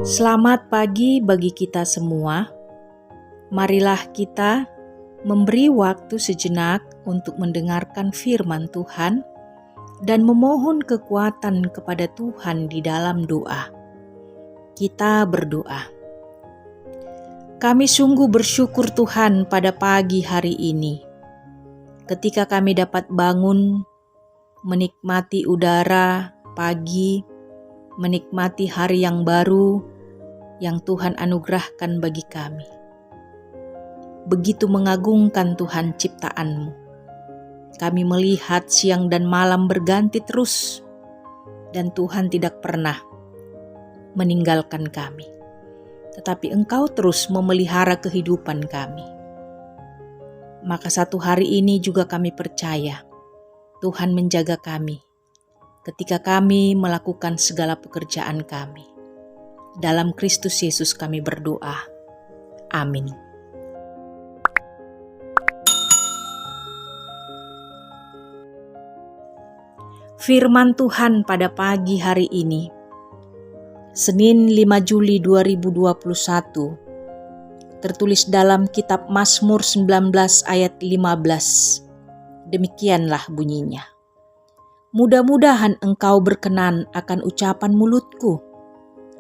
Selamat pagi bagi kita semua. Marilah kita memberi waktu sejenak untuk mendengarkan firman Tuhan dan memohon kekuatan kepada Tuhan di dalam doa. Kita berdoa. Kami sungguh bersyukur Tuhan pada pagi hari ini, ketika kami dapat bangun, menikmati udara pagi, menikmati hari yang baru yang Tuhan anugerahkan bagi kami. Begitu mengagungkan Tuhan ciptaan-Mu. Kami melihat siang dan malam berganti terus, dan Tuhan tidak pernah meninggalkan kami. Tetapi Engkau terus memelihara kehidupan kami. Maka satu hari ini juga kami percaya Tuhan menjaga kami ketika kami melakukan segala pekerjaan kami. Dalam Kristus Yesus kami berdoa. Amin. Firman Tuhan pada pagi hari ini, Senin 5 Juli 2021, tertulis dalam kitab Mazmur 19 ayat 15. Demikianlah bunyinya. Mudah-mudahan Engkau berkenan akan ucapan mulutku,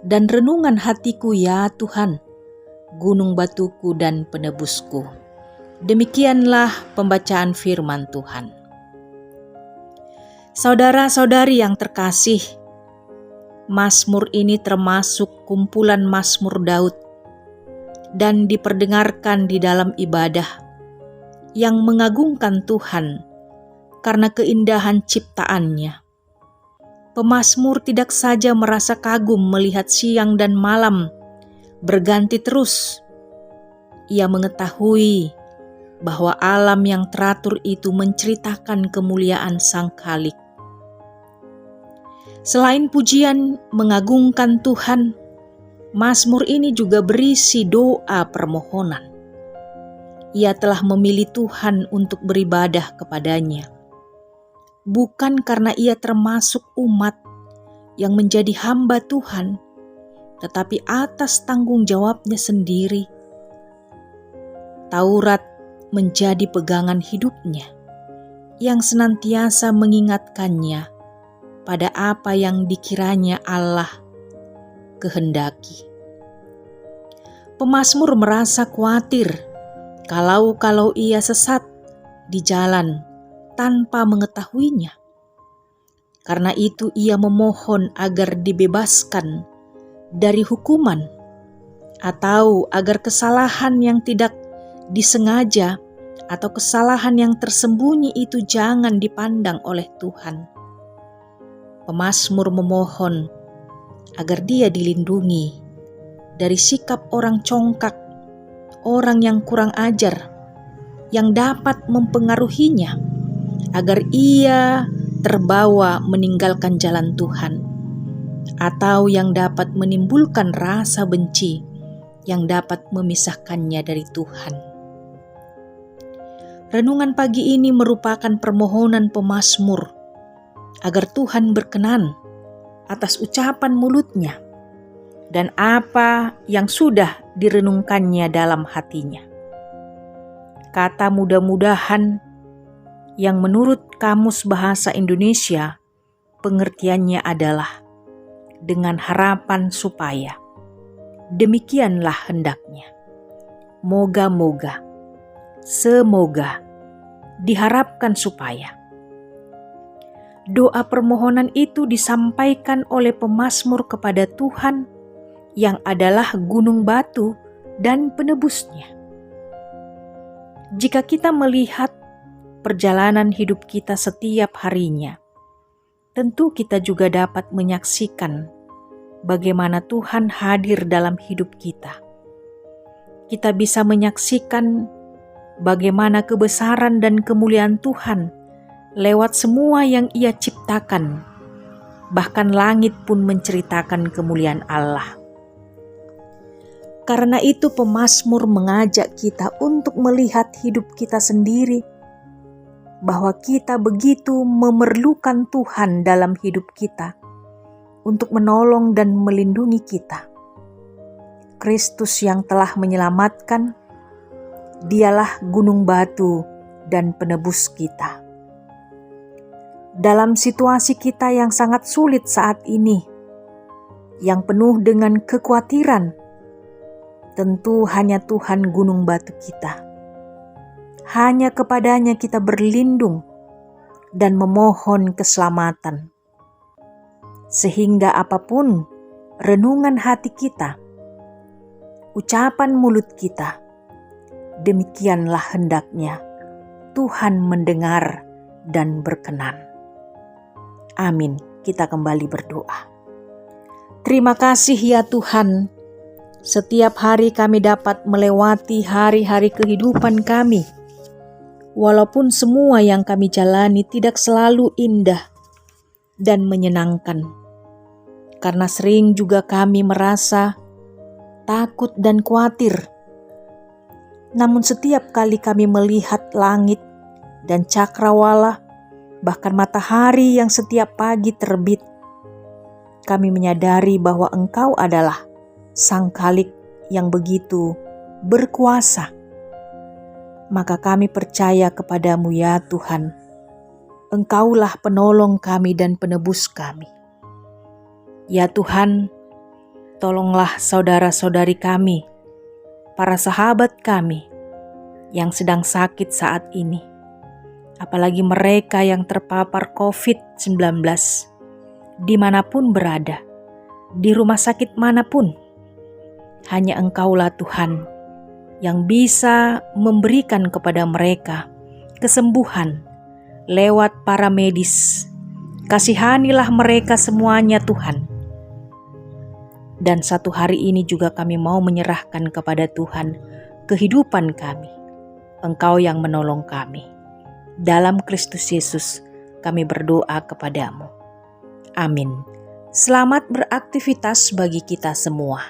dan renungan hatiku ya Tuhan, gunung batuku dan penebusku. Demikianlah pembacaan firman Tuhan. Saudara-saudari yang terkasih, Mazmur ini termasuk kumpulan Mazmur Daud dan diperdengarkan di dalam ibadah yang mengagungkan Tuhan karena keindahan ciptaannya. Pemazmur tidak saja merasa kagum melihat siang dan malam berganti terus. Ia mengetahui bahwa alam yang teratur itu menceritakan kemuliaan Sang Khalik. Selain pujian mengagungkan Tuhan, Mazmur ini juga berisi doa permohonan. Ia telah memilih Tuhan untuk beribadah kepadanya. Bukan karena ia termasuk umat yang menjadi hamba Tuhan, tetapi atas tanggung jawabnya sendiri. Taurat menjadi pegangan hidupnya, yang senantiasa mengingatkannya pada apa yang dikiranya Allah kehendaki. Pemazmur merasa khawatir kalau ia sesat di jalan tanpa mengetahuinya. Karena itu ia memohon agar dibebaskan dari hukuman, atau agar kesalahan yang tidak disengaja atau kesalahan yang tersembunyi itu jangan dipandang oleh Tuhan. Pemazmur memohon agar dia dilindungi dari sikap orang congkak, orang yang kurang ajar, yang dapat mempengaruhinya, agar ia terbawa meninggalkan jalan Tuhan, atau yang dapat menimbulkan rasa benci yang dapat memisahkannya dari Tuhan. Renungan pagi ini merupakan permohonan pemazmur agar Tuhan berkenan atas ucapan mulutnya dan apa yang sudah direnungkannya dalam hatinya. Kata mudah-mudahan yang menurut Kamus Bahasa Indonesia pengertiannya adalah dengan harapan supaya. Demikianlah hendaknya. Moga-moga, semoga, diharapkan supaya. Doa permohonan itu disampaikan oleh pemazmur kepada Tuhan yang adalah gunung batu dan penebusnya. Jika kita melihat perjalanan hidup kita setiap harinya, tentu kita juga dapat menyaksikan bagaimana Tuhan hadir dalam hidup kita. Kita bisa menyaksikan bagaimana kebesaran dan kemuliaan Tuhan lewat semua yang Ia ciptakan. Bahkan langit pun menceritakan kemuliaan Allah. Karena itu pemazmur mengajak kita untuk melihat hidup kita sendiri, bahwa kita begitu memerlukan Tuhan dalam hidup kita untuk menolong dan melindungi kita. Kristus yang telah menyelamatkan. Dialah gunung batu dan penebus kita. Dalam situasi kita yang sangat sulit saat ini, yang penuh dengan kekhawatiran, tentu hanya Tuhan gunung batu kita. Hanya kepadanya kita berlindung dan memohon keselamatan. Sehingga apapun renungan hati kita, ucapan mulut kita, demikianlah hendaknya Tuhan mendengar dan berkenan. Amin. Kita kembali berdoa. Terima kasih ya Tuhan, setiap hari kami dapat melewati hari-hari kehidupan kami. Walaupun semua yang kami jalani tidak selalu indah dan menyenangkan. Karena sering juga kami merasa takut dan khawatir. Namun setiap kali kami melihat langit dan cakrawala, bahkan matahari yang setiap pagi terbit, kami menyadari bahwa Engkau adalah Sang Khalik yang begitu berkuasa. Maka kami percaya kepadamu ya Tuhan. Engkaulah penolong kami dan penebus kami. Ya Tuhan, tolonglah saudara-saudari kami, para sahabat kami yang sedang sakit saat ini. Apalagi mereka yang terpapar COVID-19, dimanapun berada, di rumah sakit manapun. Hanya Engkaulah Tuhan yang bisa memberikan kepada mereka kesembuhan lewat para medis. Kasihanilah mereka semuanya Tuhan. Dan satu hari ini juga kami mau menyerahkan kepada Tuhan kehidupan kami. Engkau yang menolong kami. Dalam Kristus Yesus kami berdoa kepadamu. Amin. Selamat beraktivitas bagi kita semua.